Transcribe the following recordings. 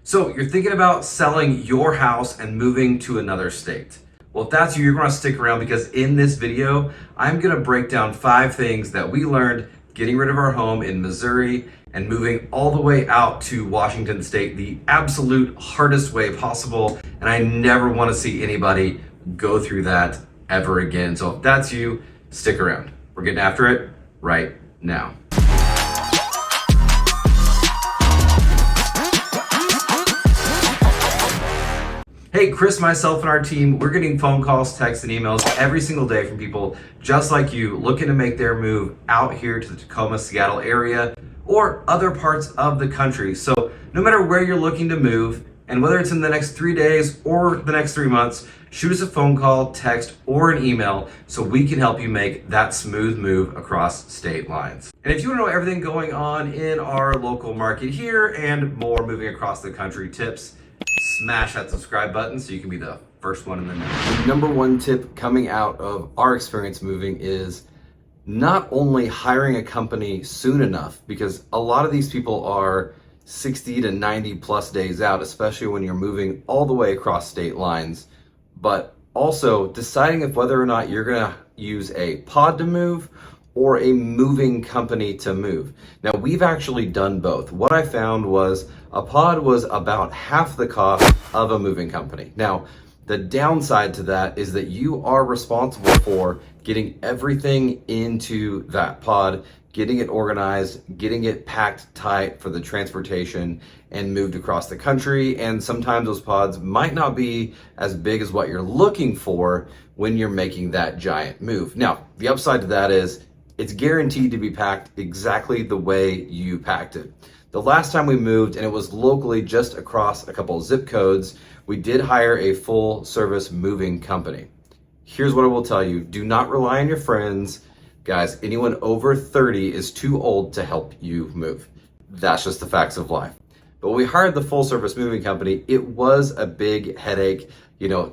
So you're thinking about selling your house and moving to another state. Well, if that's you, you're gonna stick around because in this video, I'm gonna break down 5 things that we learned getting rid of our home in Missouri and moving all the way out to Washington State, the absolute hardest way possible. And I never wanna see anybody go through that ever again. So if that's you, stick around. We're getting after it right now. Hey, Chris, myself, and our team, we're getting phone calls, texts, and emails every single day from people just like you looking to make their move out here to the Tacoma, Seattle area or other parts of the country. So no matter where you're looking to move, and whether it's in the next 3 days or the next 3 months, shoot us a phone call, text, or an email so we can help you make that smooth move across state lines. And if you want to know everything going on in our local market here and more moving across the country tips, smash that subscribe button so you can be the first one in the know. The number one tip coming out of our experience moving is not only hiring a company soon enough, because a lot of these people are 60 to 90 plus days out, especially when you're moving all the way across state lines, but also deciding if whether or not you're gonna use a pod to move or a moving company to move. Now, we've actually done both. What I found was a pod was about half the cost of a moving company. Now, the downside to that is that you are responsible for getting everything into that pod, getting it organized, getting it packed tight for the transportation and moved across the country. And sometimes those pods might not be as big as what you're looking for when you're making that giant move. Now, the upside to that is it's guaranteed to be packed exactly the way you packed it. The last time we moved, and it was locally just across a couple of zip codes, we did hire a full service moving company. Here's what I will tell you. Do not rely on your friends. Guys, anyone over 30 is too old to help you move. That's just the facts of life. But when we hired the full service moving company, it was a big headache,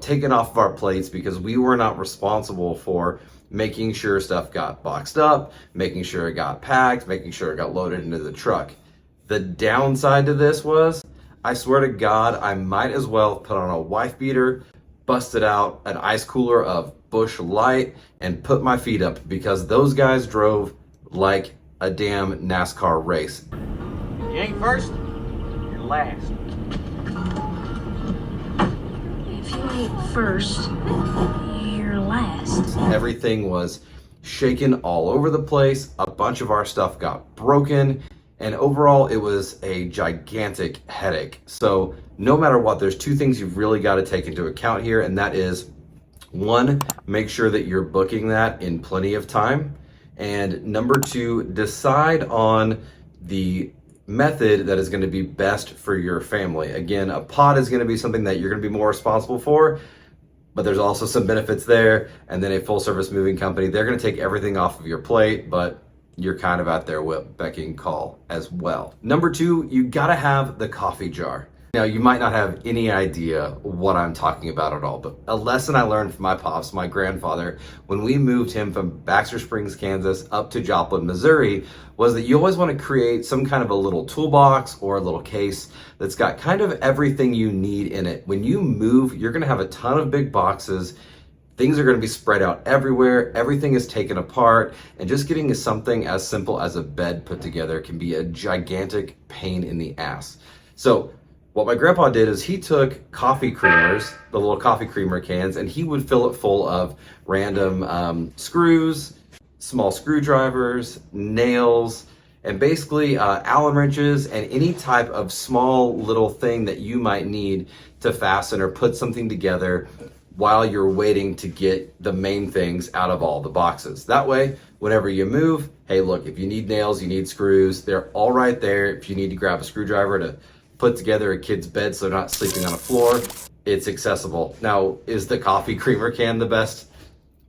taken off of our plates because we were not responsible for making sure stuff got boxed up, making sure it got packed, making sure it got loaded into the truck. The downside to this was, I swear to God, I might as well put on a wife beater, busted out an ice cooler of Busch Light, and put my feet up because those guys drove like a damn NASCAR race. You ain't first, you're last. If you ain't first, you're last. Everything was shaken all over the place. A bunch of our stuff got broken. And overall, it was a gigantic headache. So no matter what, there's 2 things you've really got to take into account here. And that is, 1, make sure that you're booking that in plenty of time. And number 2, decide on the method that is going to be best for your family. Again, a pod is going to be something that you're going to be more responsible for, but there's also some benefits there. And then a full service moving company, they're going to take everything off of your plate, but you're kind of at their beck and call as well. Number 2, you gotta have the coffee jar. Now, you might not have any idea what I'm talking about at all, but a lesson I learned from my pops, my grandfather, when we moved him from Baxter Springs, Kansas up to Joplin, Missouri, was that you always want to create some kind of a little toolbox or a little case that's got kind of everything you need in it. When you move, you're gonna have a ton of big boxes. Things are going to be spread out everywhere. Everything is taken apart. And just getting something as simple as a bed put together can be a gigantic pain in the ass. So what my grandpa did is he took coffee creamers, the little coffee creamer cans, and he would fill it full of random screws, small screwdrivers, nails, and basically Allen wrenches and any type of small little thing that you might need to fasten or put something together while you're waiting to get the main things out of all the boxes. That way, whenever you move, hey, look, if you need nails, you need screws, they're all right there. If you need to grab a screwdriver to put together a kid's bed so they're not sleeping on a floor, it's accessible. Now, is the coffee creamer can the best?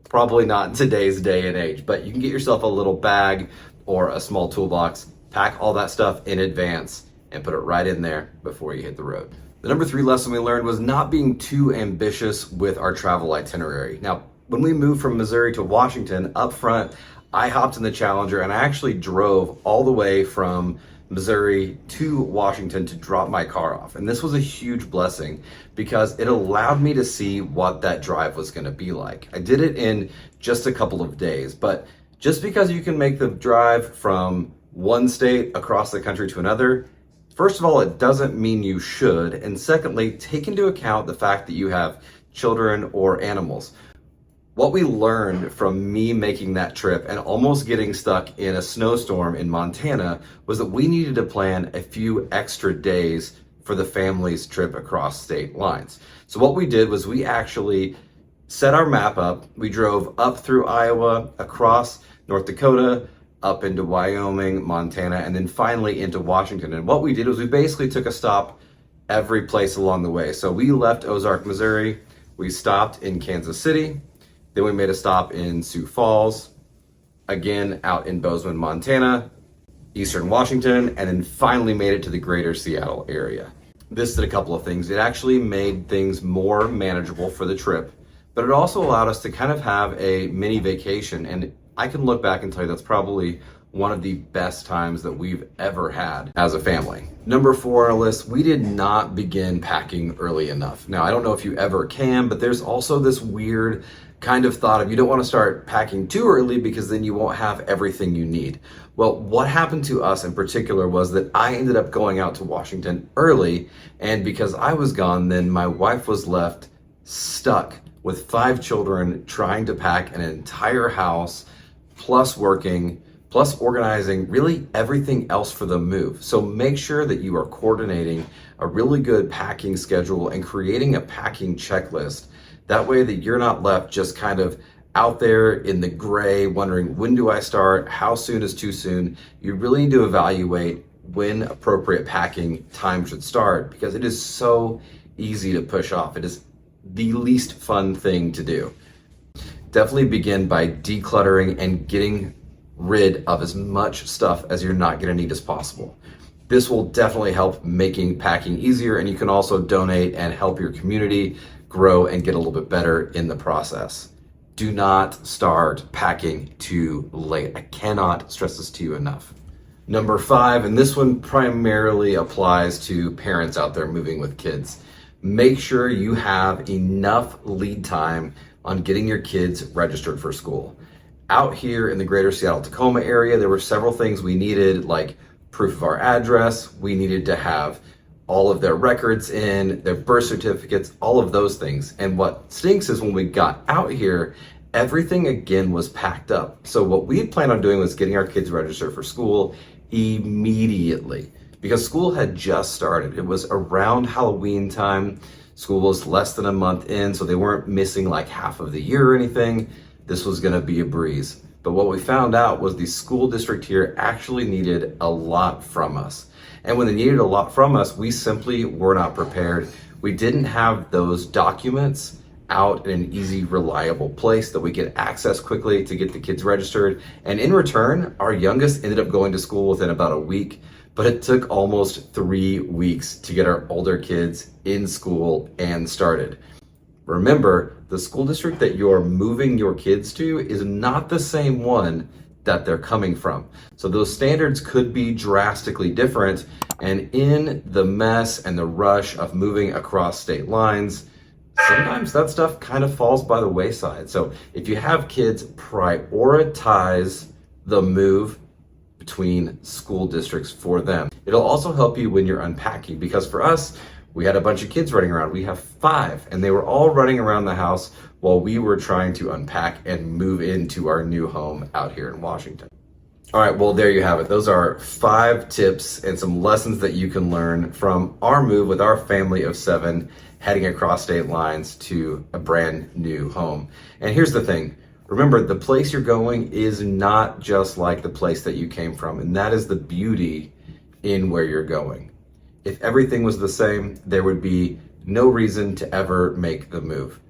Probably not in today's day and age, but you can get yourself a little bag or a small toolbox, pack all that stuff in advance, and put it right in there before you hit the road. The number 3 lesson we learned was not being too ambitious with our travel itinerary. Now, when we moved from Missouri to Washington, up front, I hopped in the Challenger and I actually drove all the way from Missouri to Washington to drop my car off. And this was a huge blessing because it allowed me to see what that drive was going to be like. I did it in just a couple of days, but just because you can make the drive from one state across the country to another, first of all, it doesn't mean you should. And secondly, take into account the fact that you have children or animals. What we learned from me making that trip and almost getting stuck in a snowstorm in Montana was that we needed to plan a few extra days for the family's trip across state lines. So what we did was we actually set our map up. We drove up through Iowa, across North Dakota, up into Wyoming, Montana, and then finally into Washington. And what we did was we basically took a stop every place along the way. So we left Ozark, Missouri. We stopped in Kansas City. Then we made a stop in Sioux Falls, again out in Bozeman, Montana, Eastern Washington, and then finally made it to the greater Seattle area. This did a couple of things. It actually made things more manageable for the trip, but it also allowed us to kind of have a mini vacation. And I can look back and tell you that's probably one of the best times that we've ever had as a family. Number 4 on our list, we did not begin packing early enough. Now, I don't know if you ever can, but there's also this weird kind of thought of you don't want to start packing too early because then you won't have everything you need. Well, what happened to us in particular was that I ended up going out to Washington early, and because I was gone, then my wife was left stuck with 5 children trying to pack an entire house, plus working, plus organizing really everything else for the move. So make sure that you are coordinating a really good packing schedule and creating a packing checklist. That way that you're not left just kind of out there in the gray, wondering when do I start? How soon is too soon? You really need to evaluate when appropriate packing time should start, because it is so easy to push off. It is the least fun thing to do. Definitely begin by decluttering and getting rid of as much stuff as you're not going to need as possible. This will definitely help making packing easier, and you can also donate and help your community grow and get a little bit better in the process. Do not start packing too late. I cannot stress this to you enough. Number 5, and this one primarily applies to parents out there moving with kids. Make sure you have enough lead time on getting your kids registered for school. Out here in the greater Seattle-Tacoma area, there were several things we needed, like proof of our address. We needed to have all of their records in, their birth certificates, all of those things. And what stinks is when we got out here, everything again was packed up. So what we had planned on doing was getting our kids registered for school immediately, because school had just started. It was around Halloween time. School was less than a month in, so they weren't missing like half of the year or anything. This was gonna be a breeze. But what we found out was the school district here actually needed a lot from us. And when they needed a lot from us, we simply were not prepared. We didn't have those documents out in an easy, reliable place that we could access quickly to get the kids registered. And in return, our youngest ended up going to school within about a week, but it took almost 3 weeks to get our older kids in school and started. Remember, the school district that you're moving your kids to is not the same one that they're coming from. So those standards could be drastically different. And in the mess and the rush of moving across state lines, sometimes that stuff kind of falls by the wayside. So if you have kids, prioritize the move between school districts for them. It'll also help you when you're unpacking, because for us, we had a bunch of kids running around. We have 5, and they were all running around the house while we were trying to unpack and move into our new home out here in Washington. All right, well, there you have it. Those are 5 tips and some lessons that you can learn from our move with our family of 7 heading across state lines to a brand new home. And here's the thing. Remember, the place you're going is not just like the place that you came from, and that is the beauty in where you're going. If everything was the same, there would be no reason to ever make the move.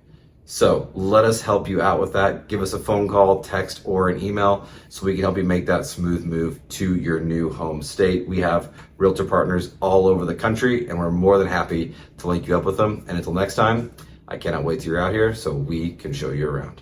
So let us help you out with that. Give us a phone call, text, or an email so we can help you make that smooth move to your new home state. We have realtor partners all over the country, and we're more than happy to link you up with them. And until next time, I cannot wait till you're out here so we can show you around.